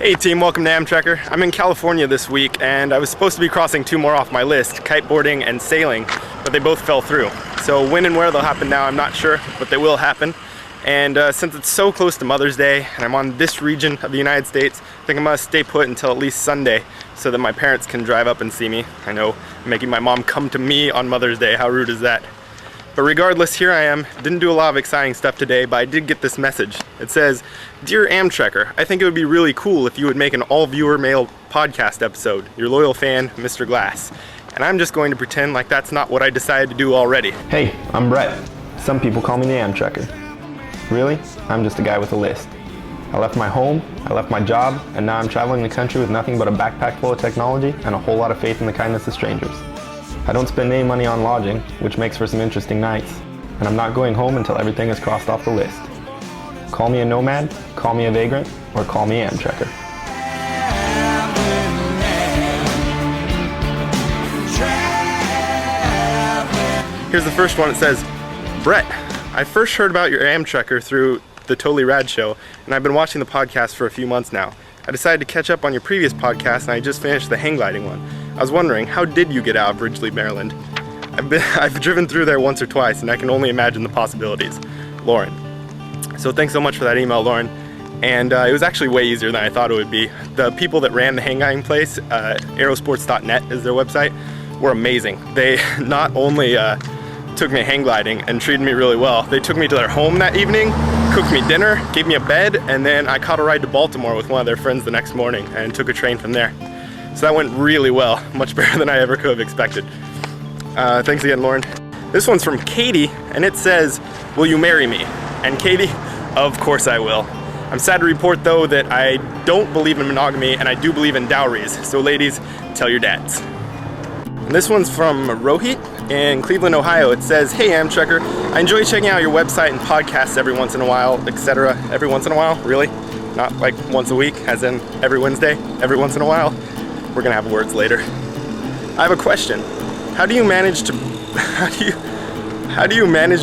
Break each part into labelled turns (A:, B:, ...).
A: Hey team, welcome to Amtrekker. I'm in California this week and I was supposed to be crossing two more off my list, kiteboarding and sailing, but they both fell through. So when and where they'll happen now, I'm not sure, but they will happen. And since it's so close to Mother's Day and I'm on this region of the United States, I think I'm gonna stay put until at least Sunday so that my parents can drive up and see me. I know I'm making my mom come to me on Mother's Day, how rude is that? But regardless, here I am. Didn't do a lot of exciting stuff today, but I did get this message. It says, "Dear Amtrekker, I think it would be really cool if you would make an all-viewer male podcast episode. Your loyal fan, Mr. Glass." And I'm just going to pretend like that's not what I decided to do already.
B: Hey, I'm Brett. Some people call me the Amtrekker. Really? I'm just a guy with a list. I left my home, I left my job, and now I'm traveling the country with nothing but a backpack full of technology and a whole lot of faith in the kindness of strangers. I don't spend any money on lodging, which makes for some interesting nights, and I'm not going home until everything is crossed off the list. Call me a nomad, call me a vagrant, or call me Amtrekker.
A: Here's the first one. It says, "Brett, I first heard about your Amtrekker through the Totally Rad show, and I've been watching the podcast for a few months now. I decided to catch up on your previous podcast, and I just finished the hang gliding one. I was wondering, how did you get out of Ridgely, Maryland? I've driven through there once or twice, and I can only imagine the possibilities. Lauren." So thanks so much for that email, Lauren. And it was actually way easier than I thought it would be. The people that ran the hang gliding place, aerosports.net is their website, were amazing. They not only took me hang gliding and treated me really well, they took me to their home that evening, cooked me dinner, gave me a bed, and then I caught a ride to Baltimore with one of their friends the next morning and took a train from there. So that went really well, much better than I ever could have expected. Thanks again, Lauren. This one's from Katie, and it says, "Will you marry me?" And Katie, of course I will. I'm sad to report though that I don't believe in monogamy and I do believe in dowries. So ladies, tell your dads. And this one's from Rohit in Cleveland, Ohio. It says, "Hey Amtrekker, I enjoy checking out your website and podcasts every once in a while, etc." Every once in a while? Really? Not like once a week, as in every Wednesday? Every once in a while? We're gonna have words later. I have a question. How do you manage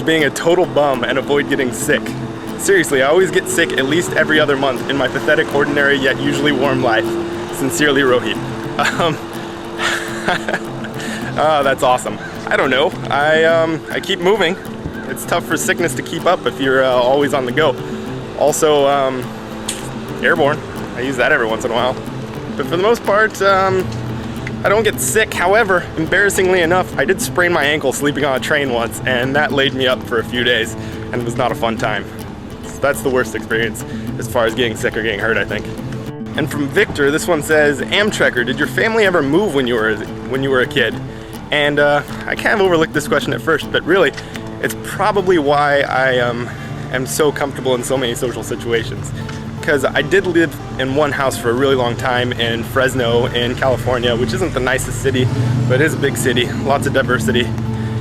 A: being a total bum and avoid getting sick? Seriously, I always get sick at least every other month in my pathetic, ordinary, yet usually warm life. Sincerely, Rohit." That's awesome. I don't know. I keep moving. It's tough for sickness to keep up if you're always on the go. Also, airborne. I use that every once in a while. But for the most part, I don't get sick. However, embarrassingly enough, I did sprain my ankle sleeping on a train once, and that laid me up for a few days, and it was not a fun time. So that's the worst experience as far as getting sick or getting hurt, I think. And from Victor, this one says, "Amtrekker, did your family ever move when you were a kid?" And I kind of overlooked this question at first, but really, it's probably why I am so comfortable in so many social situations. Because I did live in one house for a really long time in Fresno in California, which isn't the nicest city, but it is a big city, lots of diversity.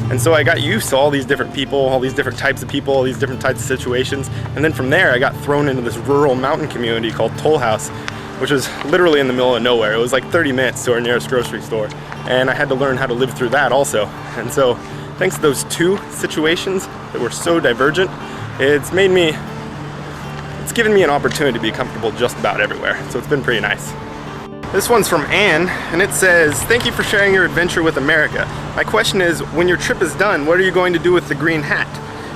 A: And so I got used to all these different people, all these different types of people, all these different types of situations. And then from there, I got thrown into this rural mountain community called Toll House, which was literally in the middle of nowhere. It was like 30 minutes to our nearest grocery store. And I had to learn how to live through that also. And so thanks to those two situations that were so divergent, it's given me an opportunity to be comfortable just about everywhere. So it's been pretty nice. This one's from Anne, and it says, "Thank you for sharing your adventure with America. My question is, when your trip is done, what are you going to do with the green hat?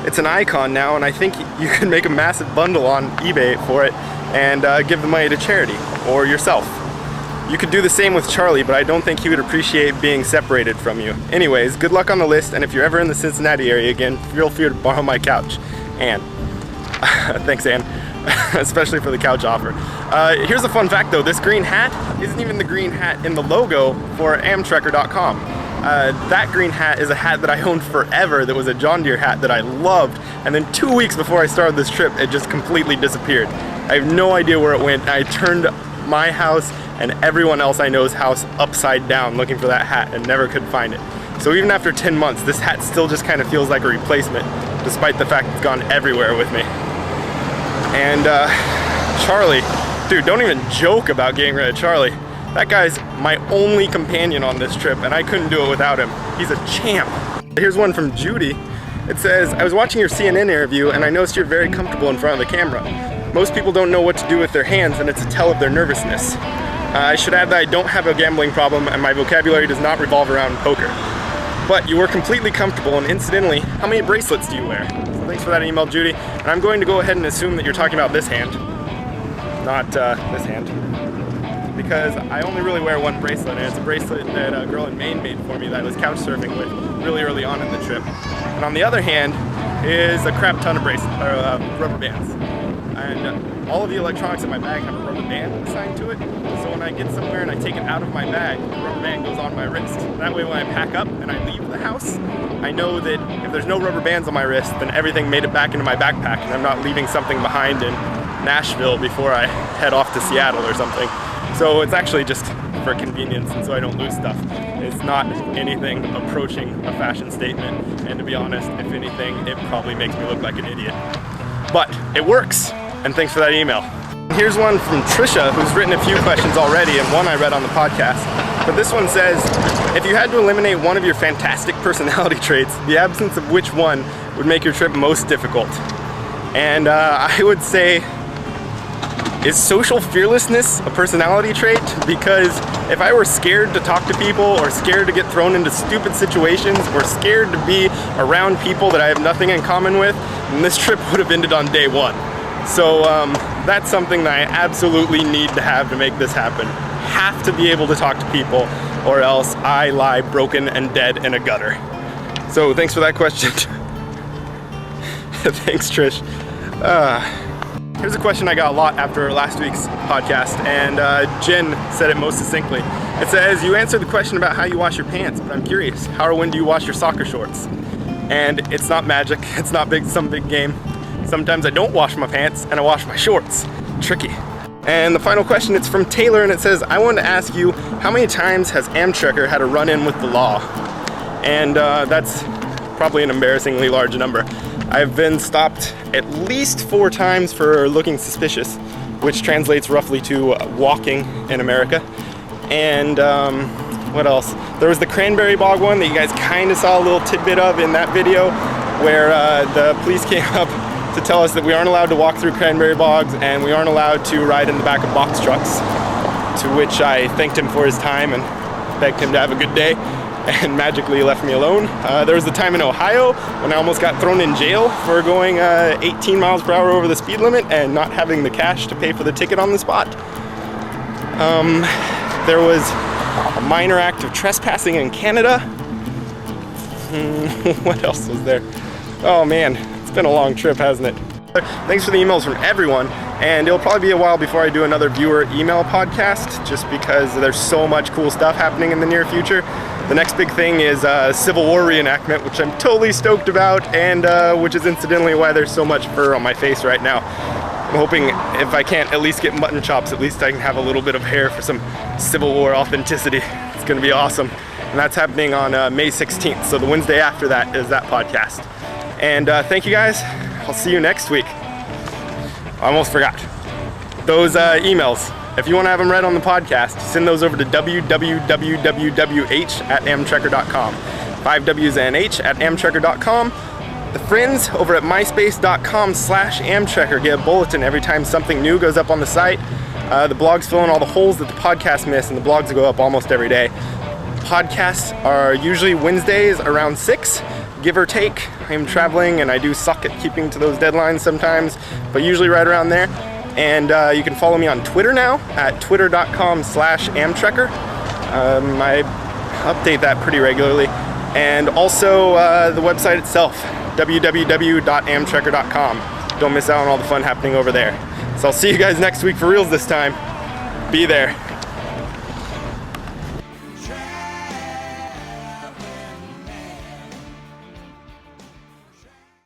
A: It's an icon now, and I think you can make a massive bundle on eBay for it and give the money to charity, or yourself. You could do the same with Charlie, but I don't think he would appreciate being separated from you. Anyways, good luck on the list, and if you're ever in the Cincinnati area again, feel free to borrow my couch." Anne. Thanks, Anne. Especially for the couch offer. Here's a fun fact though, this green hat isn't even the green hat in the logo for Amtrekker.com. That green hat is a hat that I owned forever that was a John Deere hat that I loved, and then 2 weeks before I started this trip, it just completely disappeared. I have no idea where it went. I turned my house and everyone else I know's house upside down looking for that hat and never could find it. So even after 10 months, this hat still just kind of feels like a replacement, despite the fact it's gone everywhere with me. And Charlie, dude, don't even joke about getting rid of Charlie. That guy's my only companion on this trip, and I couldn't do it without him. He's a champ. Here's one from Judy. It says, "I was watching your CNN interview, and I noticed you're very comfortable in front of the camera. Most people don't know what to do with their hands, and it's a tell of their nervousness. I should add that I don't have a gambling problem, and my vocabulary does not revolve around poker. But you were completely comfortable, and incidentally, how many bracelets do you wear? So thanks for that email, Judy. And I'm going to go ahead and assume that you're talking about this hand, not this hand, because I only really wear one bracelet, and it's a bracelet that a girl in Maine made for me that I was couch surfing with really early on in the trip. And on the other hand is a crap ton of rubber bands. And all of the electronics in my bag have a rubber band assigned to it. So when I get somewhere and I take it out of my bag, the rubber band goes on my wrist. That way when I pack up and I leave the house, I know that if there's no rubber bands on my wrist, then everything made it back into my backpack, and I'm not leaving something behind in Nashville before I head off to Seattle or something. So it's actually just for convenience, and so I don't lose stuff. It's not anything approaching a fashion statement, and to be honest, if anything, it probably makes me look like an idiot. But it works, and thanks for that email. Here's one from Trisha, who's written a few questions already, and one I read on the podcast. But this one says, if you had to eliminate one of your fantastic personality traits, the absence of which one would make your trip most difficult? And I would say, is social fearlessness a personality trait? Because if I were scared to talk to people, or scared to get thrown into stupid situations, or scared to be around people that I have nothing in common with, then this trip would have ended on day one. So that's something that I absolutely need to have to make this happen. Have to be able to talk to people, or else I lie broken and dead in a gutter. So thanks for that question. Thanks, Trish. Here's a question I got a lot after last week's podcast, and Jen said it most succinctly. It says, you answered the question about how you wash your pants, but I'm curious, how or when do you wash your soccer shorts? And it's not magic, it's not some big game. Sometimes I don't wash my pants, and I wash my shorts. Tricky. And the final question, it's from Taylor, and it says, I wanted to ask you, how many times has Amtrekker had a run-in with the law? And that's probably an embarrassingly large number. I've been stopped at least 4 times for looking suspicious, which translates roughly to walking in America. And what else? There was the cranberry bog one that you guys kind of saw a little tidbit of in that video, where the police came up to tell us that we aren't allowed to walk through cranberry bogs and we aren't allowed to ride in the back of box trucks, to which I thanked him for his time and begged him to have a good day, and magically left me alone. There was the time in Ohio when I almost got thrown in jail for going 18 miles per hour over the speed limit and not having the cash to pay for the ticket on the spot. There was a minor act of trespassing in Canada. What else was there? Oh man, it's been a long trip, hasn't it? Thanks for the emails from everyone, and it'll probably be a while before I do another viewer email podcast, just because there's so much cool stuff happening in the near future. The next big thing is Civil War reenactment, which I'm totally stoked about, and which is incidentally why there's so much fur on my face right now. I'm hoping if I can't at least get mutton chops, at least I can have a little bit of hair for some Civil War authenticity. It's gonna be awesome. And that's happening on May 16th, so the Wednesday after that is that podcast. And thank you guys. I'll see you next week. I almost forgot. Those emails, if you want to have them read on the podcast, send those over to www.amtrekker.com. 5 W's and H at amtrekker.com. The friends over at myspace.com/Amtrekker get a bulletin every time something new goes up on the site. The blogs fill in all the holes that the podcast miss, and the blogs go up almost every day. Podcasts are usually Wednesdays around 6. Give or take. I'm traveling and I do suck at keeping to those deadlines sometimes, but usually right around there. And you can follow me on Twitter now at twitter.com/Amtrekker. I update that pretty regularly. And also the website itself, www.amtrekker.com. Don't miss out on all the fun happening over there. So I'll see you guys next week for reals this time. Be there.